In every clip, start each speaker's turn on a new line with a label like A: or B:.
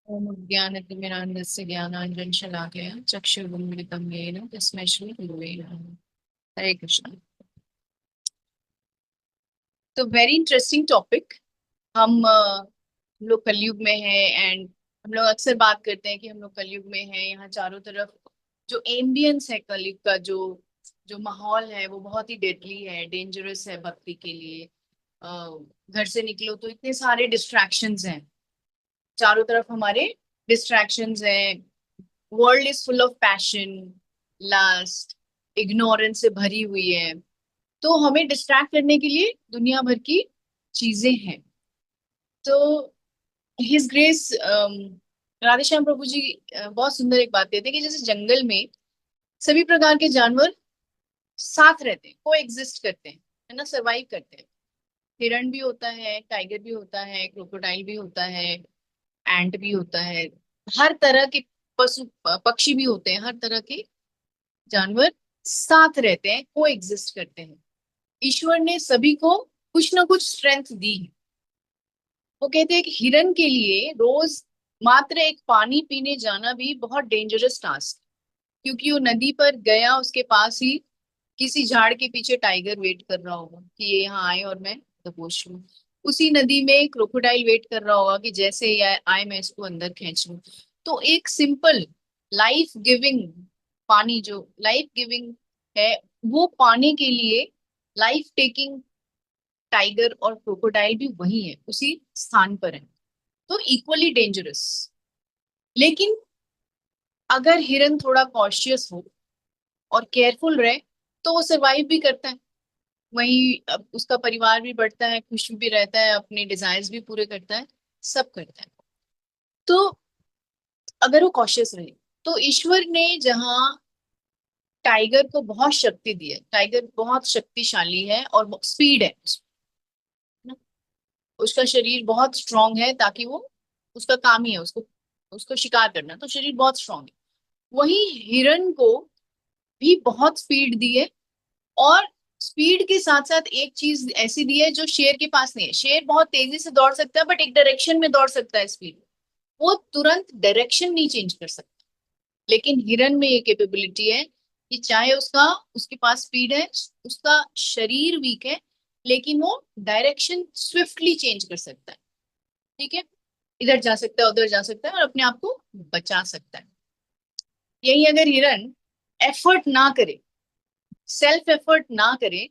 A: ओम ज्ञानतिमिरान्धस्य ज्ञानाञ्जन शलाकया चक्षुरुन्मिलितं येन तस्मै श्री गुरुवे नमः। हरे कृष्ण। तो वेरी इंटरेस्टिंग टॉपिक। हम लोग कलयुग में हैं एंड हम लोग अक्सर बात करते हैं कि हम लोग कलयुग में हैं। यहाँ चारों तरफ जो एम्बियंस है कलयुग का, जो जो माहौल है वो बहुत ही डेडली है, डेंजरस है भक्ति के लिए। अ, घर से निकलो तो इतने सारे डिस्ट्रैक्शंस हैं चारों तरफ हमारे। डिस्ट्रैक्शंस हैं। World is full of passion, lust, ignorance से भरी हुई है। तो हमें डिस्ट्रैक्ट करने के लिए दुनिया भर की चीजें हैं। तो हिज ग्रेस राधेश्याम प्रभु जी बहुत सुंदर एक बात कहते हैं कि जैसे जंगल में सभी प्रकार के जानवर साथ रहते हैं, को एग्जिस्ट करते हैं, है ना, सरवाइव करते हैं। हिरण भी होता है, टाइगर भी होता है, क्रोकोडाइल भी होता है, एंट भी होता है। हर तरह के पशु पक्षी भी होते हैं, हर तरह के जानवर साथ रहते हैं, को एग्जिस्ट करते हैं। ईश्वर ने सभी को कुछ ना कुछ स्ट्रेंथ दी है। वो कहते हैं कि हिरन के लिए रोज मात्र एक पानी पीने जाना भी बहुत डेंजरस टास्क, क्योंकि वो नदी पर गया, उसके पास ही किसी झाड़ के पीछे टाइगर वेट कर रहा होगा कि ये यहाँ आए और मैं दबोच लूं। उसी नदी में क्रोकोडाइल वेट कर रहा होगा कि जैसे ही आए मैं इसको अंदर खींच लूं। तो एक सिंपल लाइफ गिविंग पानी, जो लाइफ गिविंग है, वो पाने के लिए लाइफ टेकिंग टाइगर और क्रोकोडाइल भी वही है, उसी स्थान पर है। तो इक्वली डेंजरस। लेकिन अगर हिरन थोड़ा कॉशियस हो और केयरफुल रहे तो वो सरवाइव भी करता है। वहीं अब उसका परिवार भी बढ़ता है, खुश भी रहता है, अपने डिजायर्स भी पूरे करता है, सब करता है। तो अगर वो कॉशियस रहे, तो ईश्वर ने जहाँ टाइगर को बहुत शक्ति दी है, टाइगर बहुत शक्तिशाली है और स्पीड है ना? उसका शरीर बहुत स्ट्रांग है, ताकि वो, उसका काम ही है उसको उसको शिकार करना, तो शरीर बहुत स्ट्रांग है। वही हिरन को भी बहुत स्पीड दी है। और स्पीड के साथ साथ एक चीज ऐसी दी है जो शेर के पास नहीं है। शेर बहुत तेजी से दौड़ सकता है, बट एक डायरेक्शन में दौड़ सकता है स्पीड। वो तुरंत डायरेक्शन नहीं चेंज कर सकता। लेकिन हिरन में ये कैपेबिलिटी है कि चाहे उसके पास स्पीड है, उसका शरीर वीक है, लेकिन वो डायरेक्शन स्विफ्टली चेंज कर सकता है। ठीक है, इधर जा सकता है, उधर जा सकता है और अपने आप को बचा सकता है। यही अगर हिरन एफर्ट ना करे, सेल्फ एफर्ट ना करे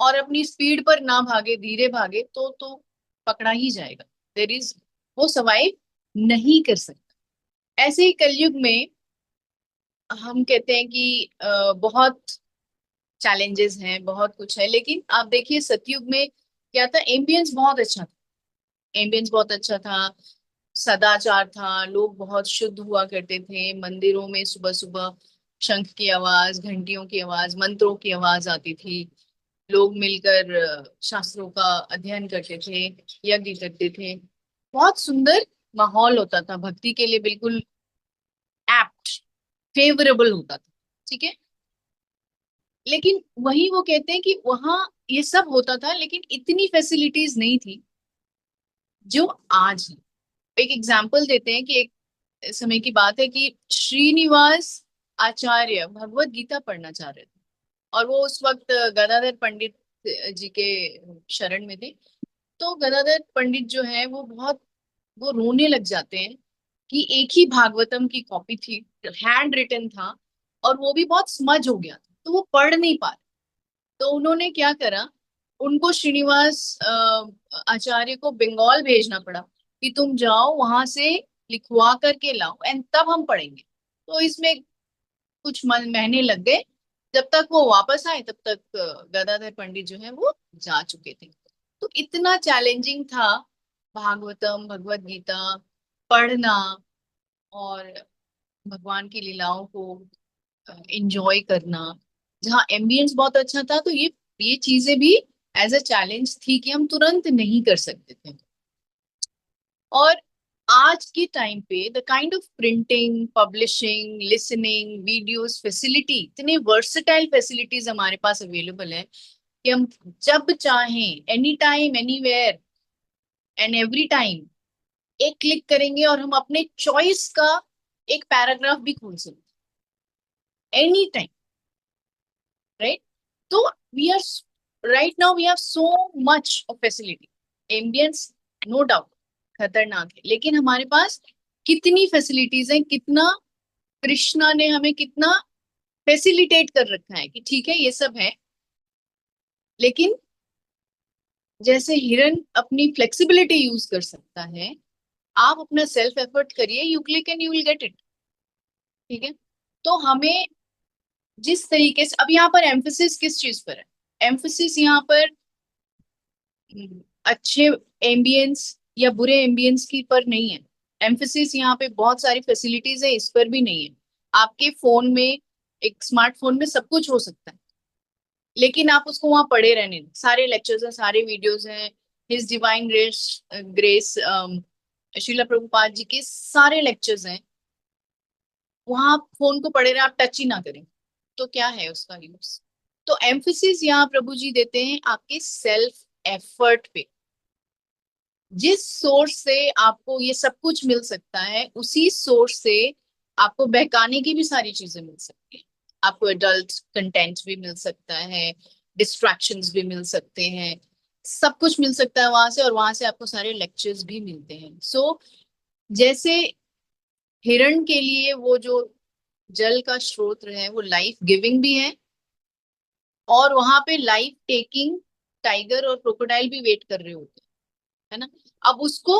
A: और अपनी स्पीड पर ना भागे, धीरे भागे, तो पकड़ा ही जाएगा। देर इज, वो सर्वाइव नहीं कर सकता। ऐसे ही कलयुग में हम कहते हैं कि बहुत चैलेंजेस हैं, बहुत कुछ है। लेकिन आप देखिए सतयुग में क्या था, एम्बियंस बहुत अच्छा था। एम्बियंस बहुत अच्छा था, सदाचार था, लोग बहुत शुद्ध हुआ करते थे। मंदिरों में सुबह सुबह शंख की आवाज, घंटियों की आवाज, मंत्रों की आवाज आती थी। लोग मिलकर शास्त्रों का अध्ययन करते थे, यज्ञ करते थे। बहुत सुंदर माहौल होता था, भक्ति के लिए बिल्कुल एप्ट, फेवरेबल होता था। ठीक है। लेकिन वही वो कहते हैं कि वहां ये सब होता था, लेकिन इतनी फैसिलिटीज नहीं थी जो आज है। एक एग्जाम्पल देते हैं कि एक समय की बात है कि श्रीनिवास आचार्य भगवत गीता पढ़ना चाह रहे थे। और वो उस वक्त गदाधर पंडित जी के शरण में थे। तो गदाधर पंडित जो है वो बहुत, वो रोने लग जाते हैं कि एक ही भागवतम की कॉपी थी, हैंड रिटन था, और वो भी बहुत स्मज हो गया था, तो वो पढ़ नहीं पा रहे। तो उन्होंने क्या करा, उनको श्रीनिवास आचार्य को बंगाल भेजना पड़ा कि तुम जाओ वहां से लिखवा करके लाओ एंड तब हम पढ़ेंगे। तो इसमें कुछ महीने लग गए। जब तक वो वापस आए तब तक गदाधर पंडित जो है वो जा चुके थे। तो इतना चैलेंजिंग था भागवतम, भगवत गीता पढ़ना और भगवान की लीलाओं को एंजॉय करना। जहाँ एम्बियंस बहुत अच्छा था, तो ये चीजें भी एज अ चैलेंज थी कि हम तुरंत नहीं कर सकते थे। और आज के टाइम पे the kind of printing, publishing, listening, videos, facility, इतने वर्सेटाइल फैसिलिटीज हमारे पास अवेलेबल है कि हम जब चाहें, any time, anywhere and every time, एक क्लिक करेंगे और हम अपने चॉइस का एक पैराग्राफ भी खोल सकते हैं एनी टाइम, राइट? तो we are right now we have so much of facility. Ambience no doubt खतरनाक है, लेकिन हमारे पास कितनी फैसिलिटीज हैं, कितना कृष्णा ने हमें कितना फैसिलिटेट कर रखा है कि ठीक है ये सब है। लेकिन जैसे हिरन अपनी फ्लेक्सिबिलिटी यूज कर सकता है, आप अपना सेल्फ एफर्ट करिए, you click and you will get it. ठीक है? तो हमें जिस तरीके से, अब यहाँ पर एम्फोसिस किस चीज पर है? एम्फोसिस यहाँ पर अच्छे एम्बियंस या बुरे एम्बियंस की पर नहीं है। एम्फोसिस यहाँ पे बहुत सारी फैसिलिटीज है, इस पर भी नहीं है। आपके फोन में, एक स्मार्टफोन में सब कुछ हो सकता है, लेकिन आप उसको वहां पढ़े रहने दें। सारे लेक्चर्स हैं, सारे वीडियोस हैं, his divine grace grace Srila Prabhupada ji के सारे लेक्चर्स हैं, वहां आप फोन को पढ़े रहे, आप टच ही ना करें, तो क्या है उसका यूज? तो एम्फोसिस यहाँ प्रभु जी देते हैं आपके सेल्फ एफर्ट पे। जिस सोर्स से आपको ये सब कुछ मिल सकता है, उसी सोर्स से आपको बहकाने की भी सारी चीजें मिल सकती हैं। आपको एडल्ट कंटेंट भी मिल सकता है, डिस्ट्रैक्शंस भी मिल सकते हैं, सब कुछ मिल सकता है वहां से, और वहां से आपको सारे लेक्चर्स भी मिलते हैं। सो जैसे हिरण के लिए वो जो जल का स्रोत है वो लाइफ गिविंग भी है, और वहां पे लाइफ टेकिंग टाइगर और क्रोकोडाइल भी वेट कर रहे होते हैं, है ना? अब उसको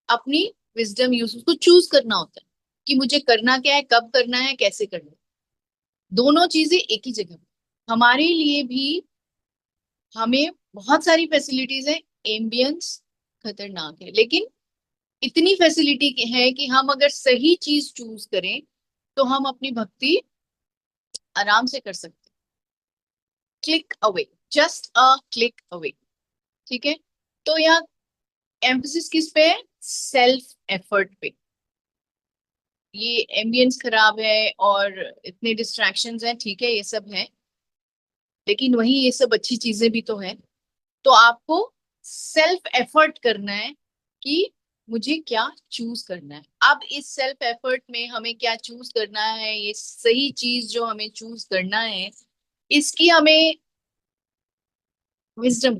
A: अपनी विजडम यूज, उसको चूज करना होता है कि मुझे करना क्या है, कब करना है, कैसे करना है। दोनों चीजें एक ही जगह पे। हमारे लिए भी हमें बहुत सारी फैसिलिटीज है, एम्बियंस खतरनाक है, लेकिन इतनी फैसिलिटी है कि हम अगर सही चीज चूज करें तो हम अपनी भक्ति आराम से कर सकते हैं। Click away, just a click away. ठीक है? तो यहाँ एम्फोसिस किस पे है? सेल्फ एफर्ट पे। ये एम्बियंस खराब है और इतने डिस्ट्रैक्शंस हैं, ठीक है ये सब है, लेकिन वही ये सब अच्छी चीजें भी तो है। तो आपको सेल्फ एफर्ट करना है कि मुझे क्या चूज करना है। अब इस सेल्फ एफर्ट में हमें क्या चूज करना है, ये सही चीज जो हमें चूज करना है, इसकी हमें विजडम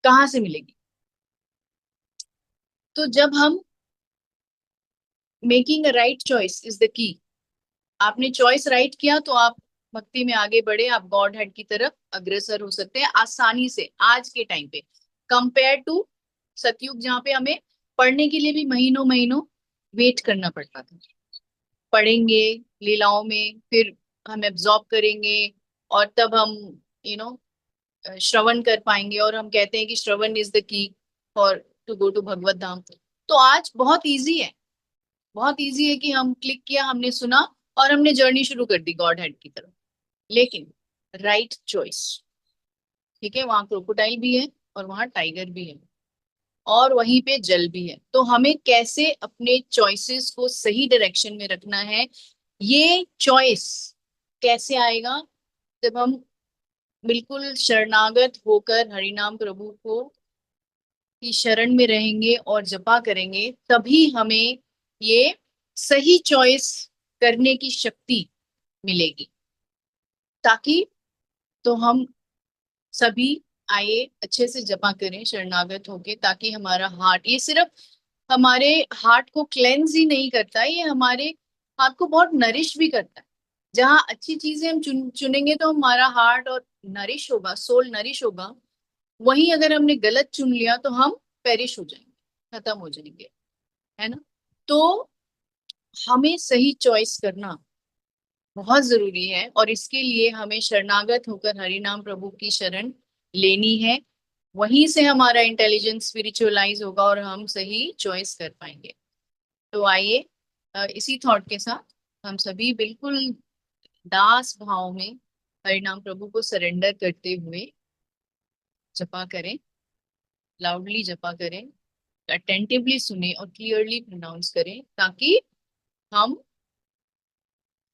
A: कहाँ से मिलेगी? तो जब हम making a right choice is the की, आपने चॉइस राइट किया तो आप भक्ति में आगे बढ़े, आप गॉड हेड की तरफ अग्रसर हो सकते हैं आसानी से आज के टाइम पे, कंपेयर टू सतयुग जहाँ पे हमें पढ़ने के लिए भी महीनों महीनों वेट करना पड़ता था। पढ़ेंगे लीलाओं में, फिर हम एब्जॉर्ब करेंगे, और तब हम यू नो श्रवण कर पाएंगे, और हम कहते हैं कि श्रवण is the key for to go to भगवत धाम। तो आज बहुत इजी है, बहुत इजी है कि हम क्लिक किया, हमने सुना, और हमने जर्नी शुरू कर दी गॉड हेड की तरफ। लेकिन राइट चॉइस, ठीक है, वहां क्रोकोडाइल भी है और वहां टाइगर भी है और वहीं पे जल भी है। तो हमें कैसे अपने चॉइसेस को सही डायरेक्शन में रखना है, ये चॉइस कैसे आएगा? जब हम बिल्कुल शरणागत होकर हरिनाम प्रभु को की शरण में रहेंगे और जपा करेंगे, तभी हमें ये सही चॉइस करने की शक्ति मिलेगी। ताकि तो हम सभी आए अच्छे से जपा करें शरणागत होके, ताकि हमारा हार्ट, ये सिर्फ हमारे हार्ट को क्लेंज ही नहीं करता, ये हमारे हार्ट को बहुत नरिश भी करता है। जहाँ अच्छी चीजें हम चुनेंगे तो हमारा हार्ट और नरिश होगा, सोल नरिश होगा। वहीं अगर हमने गलत चुन लिया तो हम पेरिश हो जाएंगे, खत्म हो जाएंगे, है ना? तो हमें सही चॉइस करना बहुत जरूरी है, और इसके लिए हमें शरणागत होकर हरिनाम प्रभु की शरण लेनी है। वहीं से हमारा इंटेलिजेंस स्पिरिचुअलाइज होगा और हम सही चॉइस कर पाएंगे। तो आइए इसी थॉट के साथ हम सभी बिल्कुल दास भाव में हरिनाम प्रभु को सरेंडर करते हुए जपा करें, लाउडली जपा करें, अटेंटिवली सुने और क्लियरली प्रोनाउंस करें, ताकि हम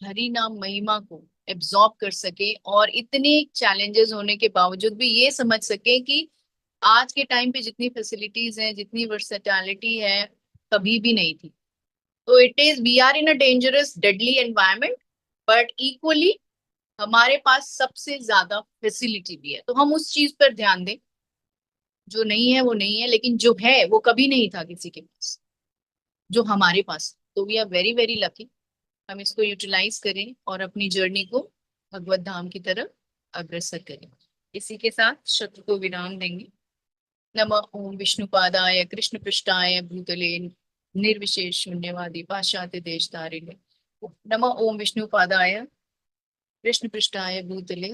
A: हरि नाम महिमा को एब्जॉर्ब कर सके और इतने चैलेंजेस होने के बावजूद भी ये समझ सके कि आज के टाइम पे जितनी फैसिलिटीज हैं, जितनी वर्सेटैलिटी है, कभी भी नहीं थी। तो it is, we are in a dangerous deadly environment, but equally हमारे पास सबसे ज्यादा फैसिलिटी भी है। तो हम उस चीज पर ध्यान दें। जो नहीं है वो नहीं है, लेकिन जो है वो कभी नहीं था किसी के पास, जो हमारे पास। तो we are very very lucky. हम इसको यूटिलाइज करें और अपनी जर्नी को भगवत धाम की तरफ अग्रसर करें। इसी के साथ शब्द को विराम देंगे। नमः ओम विष्णुपादाय कृष्ण पृष्ठाय भूतले निर्विशेष शून्यवादी पाश्चात्य देश तारिणे। नमः ओम विष्णुपादाय कृष्ण पृष्ठाय भूतले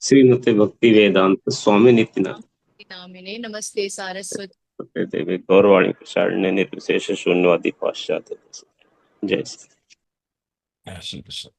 B: श्रीमते भक्ति वेदांत स्वामी नित्यानंद
A: नामिने नमस्ते सारस्वती
B: देवी गौरवाणी प्रसारण निर्विशेष शून्यवादी पाश्चात्य। जय श्री
C: श्री कृष्ण।